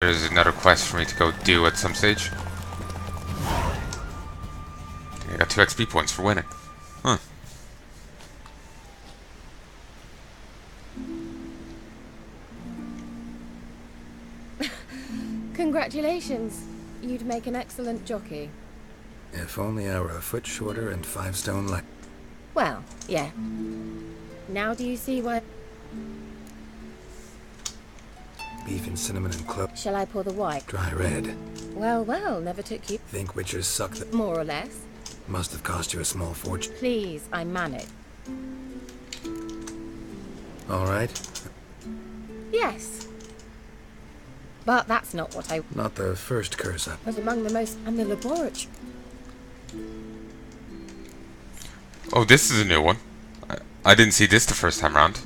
There's another quest for me to go do at some stage. I got 2 XP points for winning. Huh. Congratulations. You'd make an excellent jockey. If only I were a foot shorter and 5 stone light. Well, yeah. Now do you see why... Beef and cinnamon and clove. Shall I pour the white? Dry red. Well, never took you... Think witchers suck the... More or less. Must have cost you a small fortune. Please, I man it. Alright. Yes. But that's not what I... Not the first curse up. But among the most... And the laboratory... Oh, this is a new one. I didn't see this the first time round.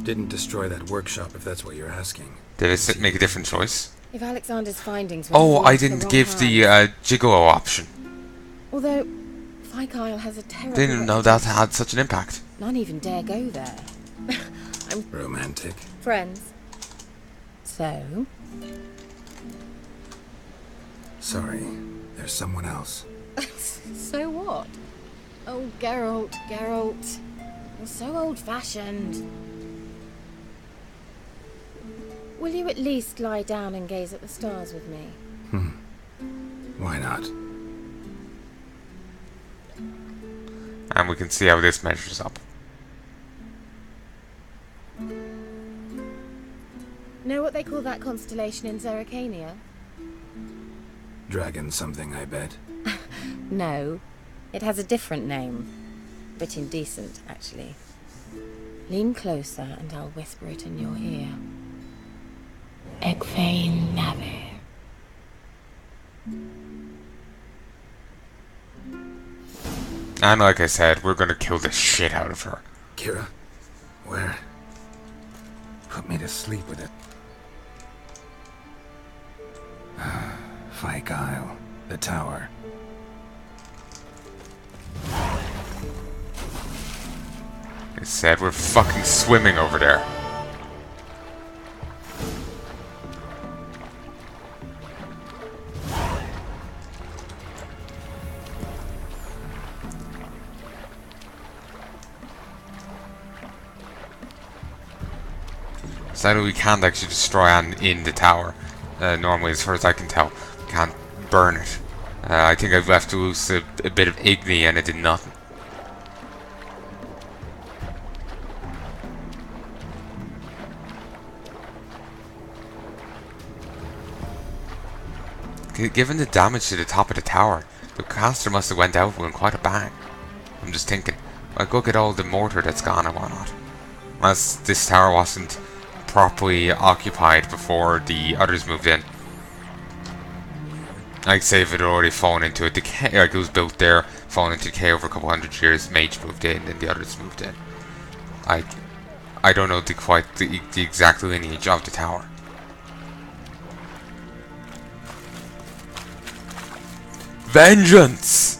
Didn't destroy that workshop if that's what you're asking. Did it make a different choice? If Alexander's findings were... Oh, I didn't give the gigolo option. Although, Scoia'tael has a terrible... Didn't know that had such an impact. None even dare go there. I'm... Romantic. Friends. So? Sorry, there's someone else. So what? Oh, Geralt. You're so old-fashioned. Will you at least lie down and gaze at the stars with me? Why not? And we can see how this measures up. Know what they call that constellation in Zerrikania? Dragon something, I bet. No. It has a different name. Bit indecent, actually. Lean closer and I'll whisper it in your ear. Egfain Nave. And like I said, we're gonna kill the shit out of her. Kira? Where? Put me to sleep with it. Scoia'tael, the tower. I said we're fucking swimming over there. So we can't actually destroy in the tower. Normally, as far as I can tell, we can't burn it. I think I've left loose a bit of igni and it did nothing. Given the damage to the top of the tower, the caster must have went out with quite a bang. I'm just thinking, I'll go get all the mortar that's gone and whatnot. Unless this tower wasn't properly occupied before the others moved in. I'd say if it had already fallen into a decay, like it was built there, fallen into decay over a couple hundred years, mage moved in, and the others moved in. I don't know the exact lineage of the tower. Vengeance!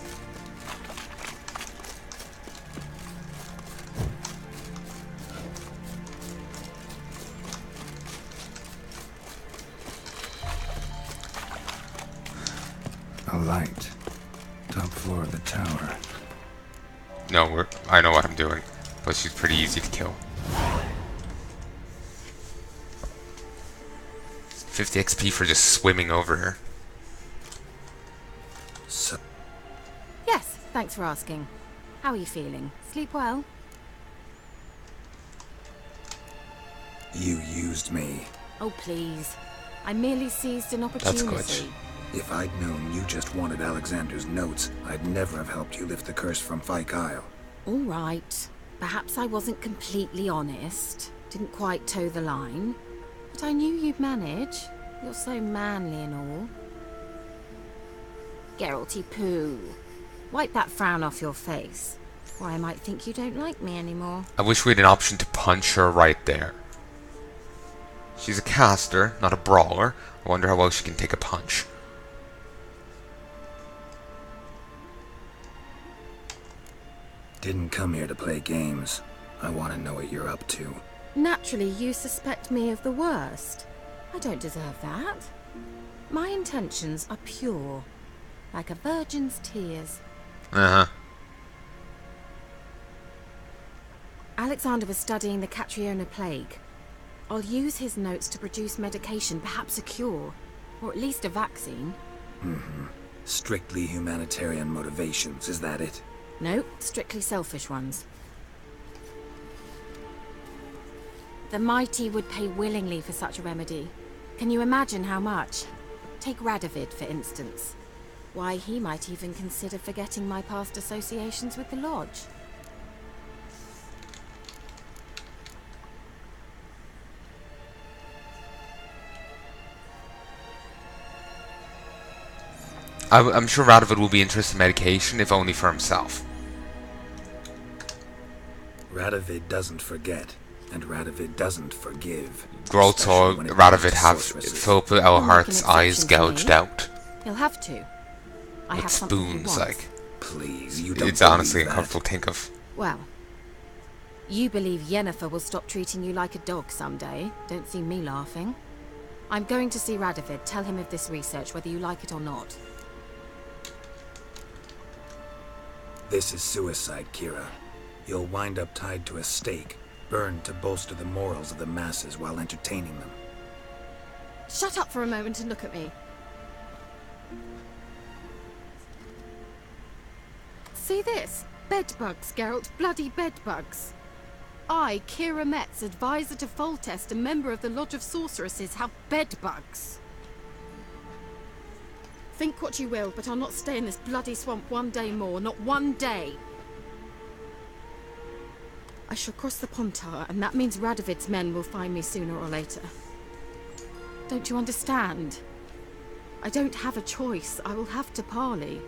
A light. Top floor of the tower. No, I know what I'm doing, but she's pretty easy to kill. 50 XP for just swimming over her. So Yes, thanks for asking. How are you feeling? Sleep well? you used me. Oh, please. I merely seized an opportunity. That's good. If I'd known you just wanted Alexander's notes, I'd never have helped you lift the curse from Scoia'tael. All right. Perhaps I wasn't completely honest. Didn't quite toe the line. But I knew you'd manage. You're so manly and all. Geralty poo. Wipe that frown off your face, or I might think you don't like me anymore. I wish we had an option to punch her right there. She's a caster, not a brawler. I wonder how well she can take a punch. Didn't come here to play games. I want to know what you're up to. Naturally, you suspect me of the worst. I don't deserve that. My intentions are pure, like a virgin's tears. Uh-huh. Alexander was studying the Catriona plague. I'll use his notes to produce medication, perhaps a cure, or at least a vaccine. Strictly humanitarian motivations, is that it? No, strictly selfish ones. The mighty would pay willingly for such a remedy. Can you imagine how much? Take Radovid, for instance. Why, he might even consider forgetting my past associations with the Lodge. I'm sure Radovid will be interested in medication, if only for himself. Radovid doesn't forget, and Radovid doesn't forgive. Groth saw Especially when it Radovid comes to have sorceresses. Phillip He'll make Elhart's an eyes exception for gouged me. out. He'll have to. I With have something he spoons, wants. like. Please, you don't It's honestly believe that. uncomfortable to think of. Well, you believe Yennefer will stop treating you like a dog someday. Don't see me laughing. I'm going to see Radovid. Tell him of this research, whether you like it or not. This is suicide, Kira. You'll wind up tied to a stake, burned to bolster the morals of the masses while entertaining them. Shut up for a moment and look at me. See this? Bedbugs, Geralt. Bloody bedbugs. I, Kira Metz, advisor to Foltest and member of the Lodge of Sorceresses, have bedbugs. Think what you will, but I'll not stay in this bloody swamp one day more. Not one day. I shall cross the Pontar, and that means Radovid's men will find me sooner or later. Don't you understand? I don't have a choice. I will have to parley.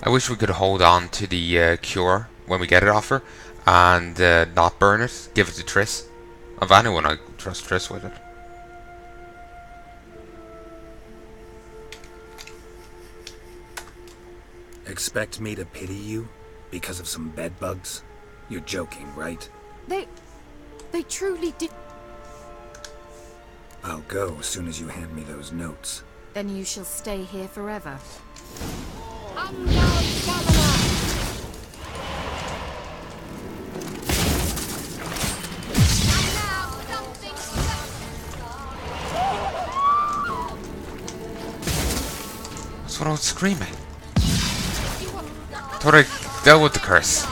I wish we could hold on to the cure when we get it off her and not burn it. Give it to Triss. Of anyone, I trust Triss with it. Expect me to pity you because of some bedbugs? You're joking, right? They truly did. I'll go as soon as you hand me those notes. Then you shall stay here forever. That's what I was screaming. Thought I dealt with the curse.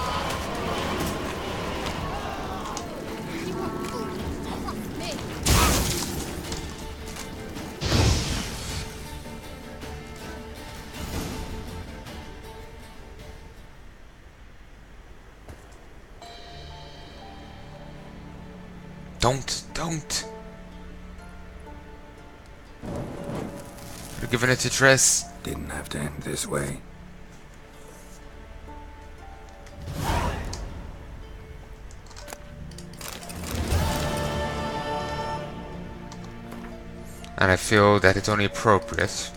Don't. You're giving it to Triss. Didn't have to end this way. And I feel that it's only appropriate.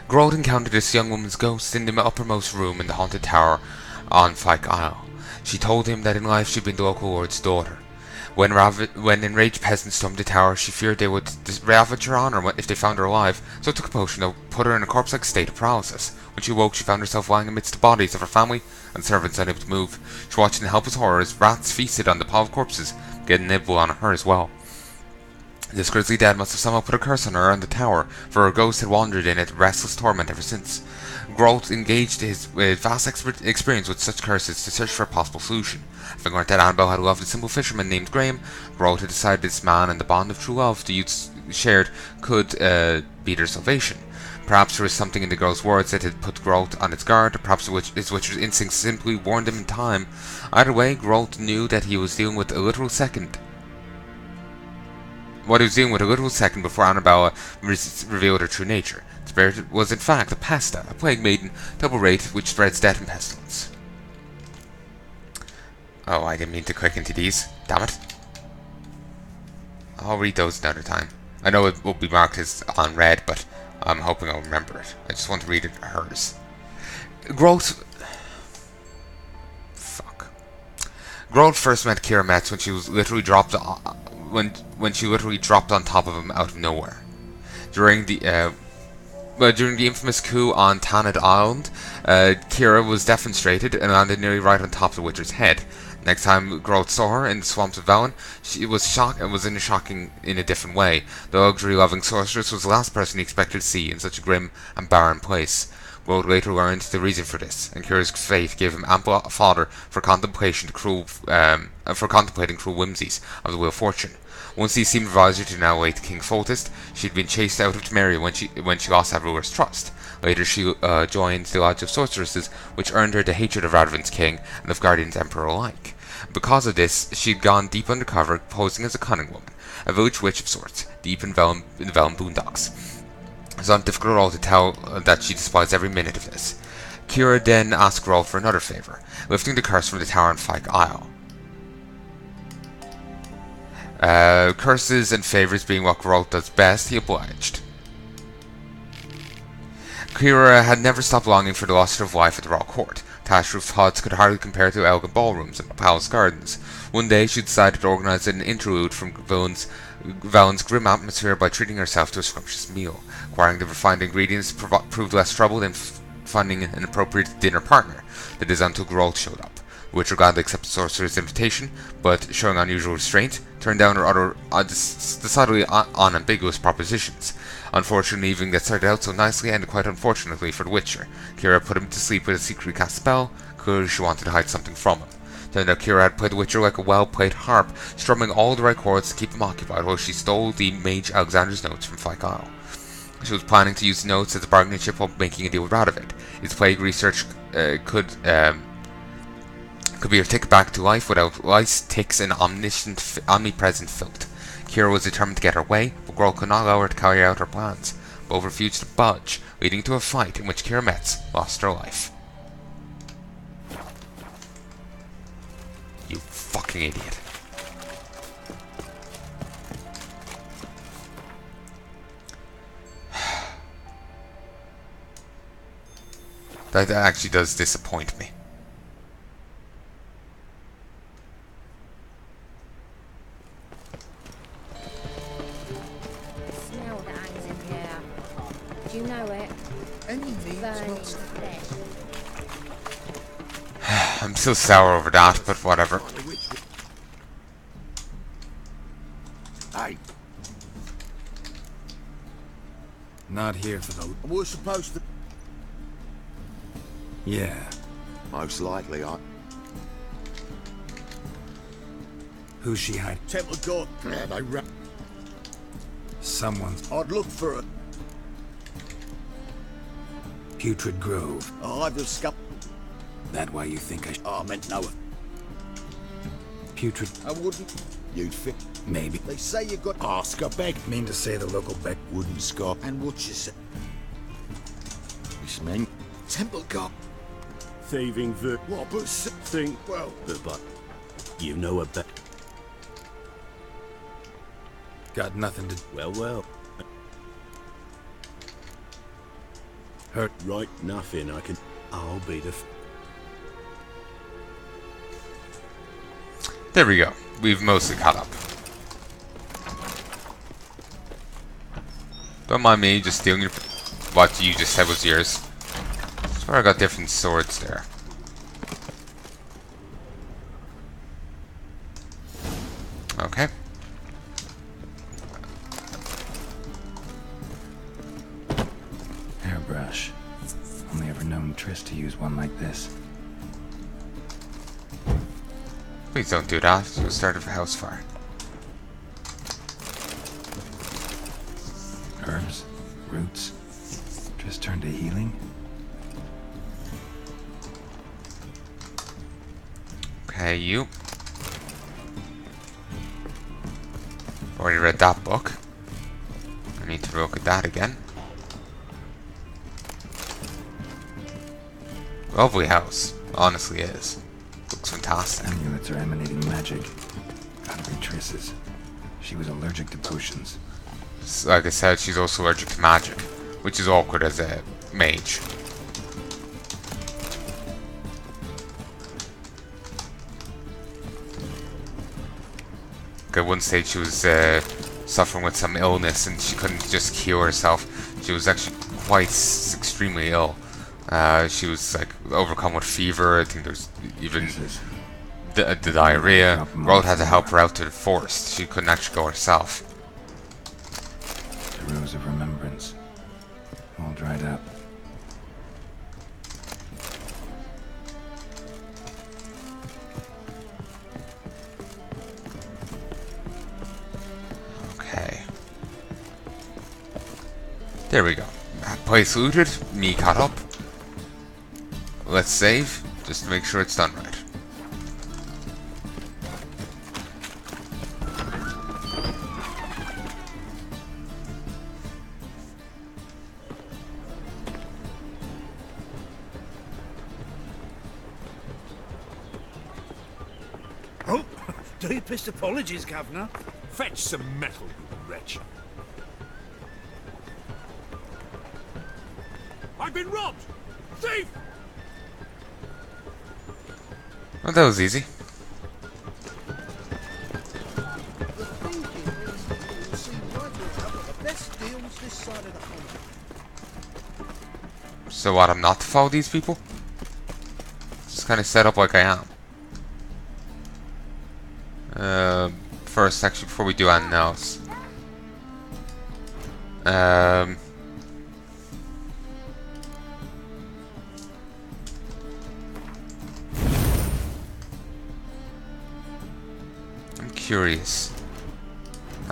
Groth encountered this young woman's ghost in the uppermost room in the haunted tower on Scoia'tael. She told him that in life she'd been the local lord's daughter. When enraged peasants stormed the tower, she feared they would ravage her honor if they found her alive, so took a potion that put her in a corpse-like state of paralysis. When she woke, she found herself lying amidst the bodies of her family and servants unable to move. She watched in helpless horror as rats feasted on the pile of corpses, getting nibble on her as well. This grisly dead must have somehow put a curse on her and the tower, for her ghost had wandered in it restless torment ever since. Groth engaged his vast experience with such curses to search for a possible solution. Having learnt that Annabelle had a lovely simple fisherman named Graham, Groth had decided this man and the bond of true love the youths shared could be their salvation. Perhaps there was something in the girl's words that had put Groth on its guard, perhaps his witcher's instincts simply warned him in time. Either way, Groth knew that he was dealing with a literal second what he was doing with a little second before Annabella revealed her true nature. The spirit was in fact a pesta, a plague maiden, double rate, which spreads death and pestilence. Oh, I didn't mean to click into these. Damn it. I'll read those another time. I know it will be marked as on red, but I'm hoping I'll remember it. I just want to read it hers. Growth... Fuck. Growth first met Kira Metz when she was literally dropped when she literally dropped on top of him out of nowhere. During the infamous coup on Tanad Island, Kira was defenestrated and landed nearly right on top of the Witcher's head. Next time Groth saw her in the swamps of Velen, she was shocked and was shocking in a different way. The luxury-loving sorceress was the last person he expected to see in such a grim and barren place. Groth later learned the reason for this, and Kira's fate gave him ample fodder for contemplating cruel whimsies of the Wheel of Fortune. Once he seemed advisor to now await King Foltest, she had been chased out of Temeria when she lost that ruler's trust. Later she joined the Lodge of Sorceresses, which earned her the hatred of Radovind's king and of Guardian's emperor alike. Because of this, she had gone deep undercover, posing as a cunning woman, a village witch of sorts, deep in the Velen boondocks. It's not difficult at all to tell that she despised every minute of this. Kira then asked Rolf for another favour, lifting the curse from the tower on Fyke Isle. Curses and favours being what Geralt does best, he obliged. Kira had never stopped longing for the lustre of life at the royal court. Thatched roof huts could hardly compare to elegant ballrooms and palace gardens. One day she decided to organise an interlude from Valen's grim atmosphere by treating herself to a scrumptious meal. Acquiring the refined ingredients proved less trouble than finding an appropriate dinner partner. That is until Geralt showed up. Witcher gladly accepted the sorcerer's invitation, but showing unusual restraint, turned down her other decidedly unambiguous propositions. Unfortunately, even that started out so nicely ended quite unfortunately for the Witcher. Kira put him to sleep with a secretly cast spell. Clearly she wanted to hide something from him. Turned out Kira had played the Witcher like a well-played harp, strumming all the right chords to keep him occupied while she stole the Mage Alexander's notes from Fyke Isle. She was planning to use the notes as a bargaining chip while making a deal with Radovid. His plague research could be her ticket back to life without lice, ticks, and omnipresent filth. Kira was determined to get her way, but Geralt could not allow her to carry out her plans. Both refused to budge, leading to a fight in which Kira Metz lost her life. You fucking idiot. That actually does disappoint me. Smell that hangs in here. Do you know it? Burning flesh. I'm still sour over that, but whatever. Hey. Not here for the... We're supposed to... Yeah. Most likely, Who's she hiding? Temple God. Yeah, they Someone's... I'd look for a... Putrid Grove. I've discovered... That why you think I... I meant no... Putrid... I wouldn't... You'd fit... Maybe. They say you got... Ask a beg. Mean to say the local beck... Wouldn't Scott. And what you say? This man... Temple God. Thieving the... What, but... Think... Well... But... You know about... Got nothing to... Well. Hurt. Right, nothing. I'll be the... There we go. We've mostly caught up. Don't mind me just stealing your... What you just said was yours. I swear I got different swords there. Okay. Hairbrush. Only ever known Triss to use one like this. Please don't do that. It's the start of a house fire. Herbs, roots. Triss turned to healing. Okay, you. Already read that book. book. I need to look at that again. Lovely house. Honestly is. Looks fantastic. Amulets are emanating magic. Gotta be Triss's. She was allergic to potions. Like I said, she's also allergic to magic, which is awkward as a mage. At one stage she was suffering with some illness and she couldn't just cure herself. She was actually quite extremely ill. She was like overcome with fever. I think there's even the diarrhea. Road had to help her out to the forest. She couldn't actually go herself. The rose of remembrance. All dried up. Okay. There we go. Place looted. Me caught up. Let's save, just to make sure it's done right. Oh, deepest apologies, Governor. Fetch some metal, you wretch. I've been robbed! Thief! Well, that was easy. So what, I'm not to follow these people? Just kind of set up like I am. First, actually, before we do anything else. Curious.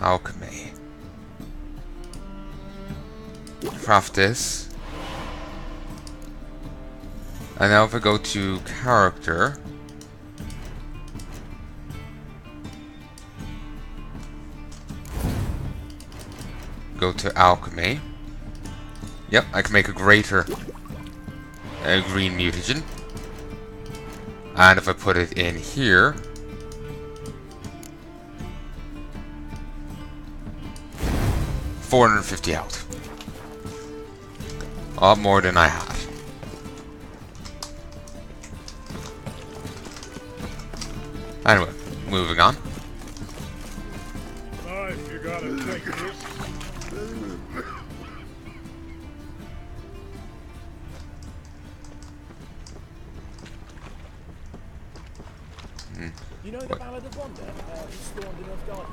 Alchemy. Craft this. And now if I go to character. Go to alchemy. Yep, I can make a greater green mutagen. And if I put it in here. 450 health. A lot more than I had. Anyway, moving on. Knife, you gotta take this. You know the Ballad of Wonder? Who stormed in North Garden?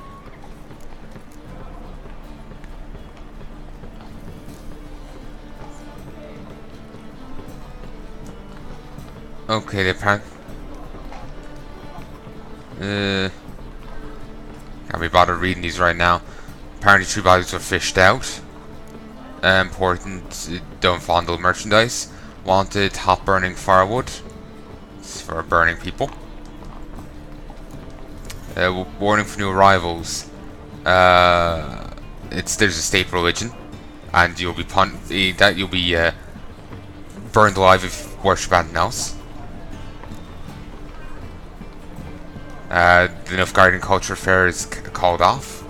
Okay, the apparent. Can't be bothered reading these right now. Apparently, 3 bodies were fished out. Important, don't fondle merchandise. Wanted, hot burning firewood. It's for burning people. Warning for new arrivals. There's a state religion, and you'll be burned alive if you worship anything else. The Nilfgaardian Culture Fair is called off,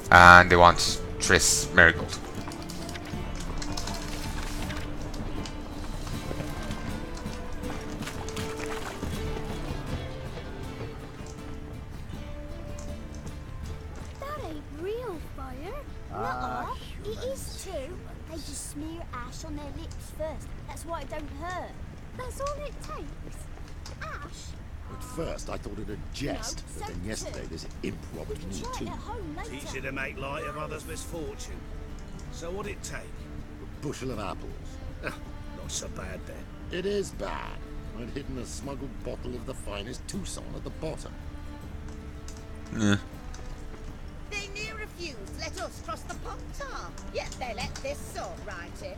and they want Triss Marigold. That ain't real fire. Nuh-uh. It is too. They just smear ash on their lips first. That's why it don't hurt. That's all it takes. Ash? At first, I thought it a jest, but then yesterday this imp robbed me too. Teach you to make light of others' misfortune. So what'd it take? A bushel of apples. Not so bad then. It is bad. I'd hidden a smuggled bottle of the finest Tucson at the bottom. Yeah. They near refused let us cross the Pontar, yet they let this sort right in.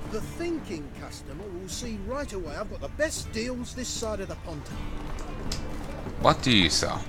The thinking customer will see right away I've got the best deals this side of the Pontar. What do you saw?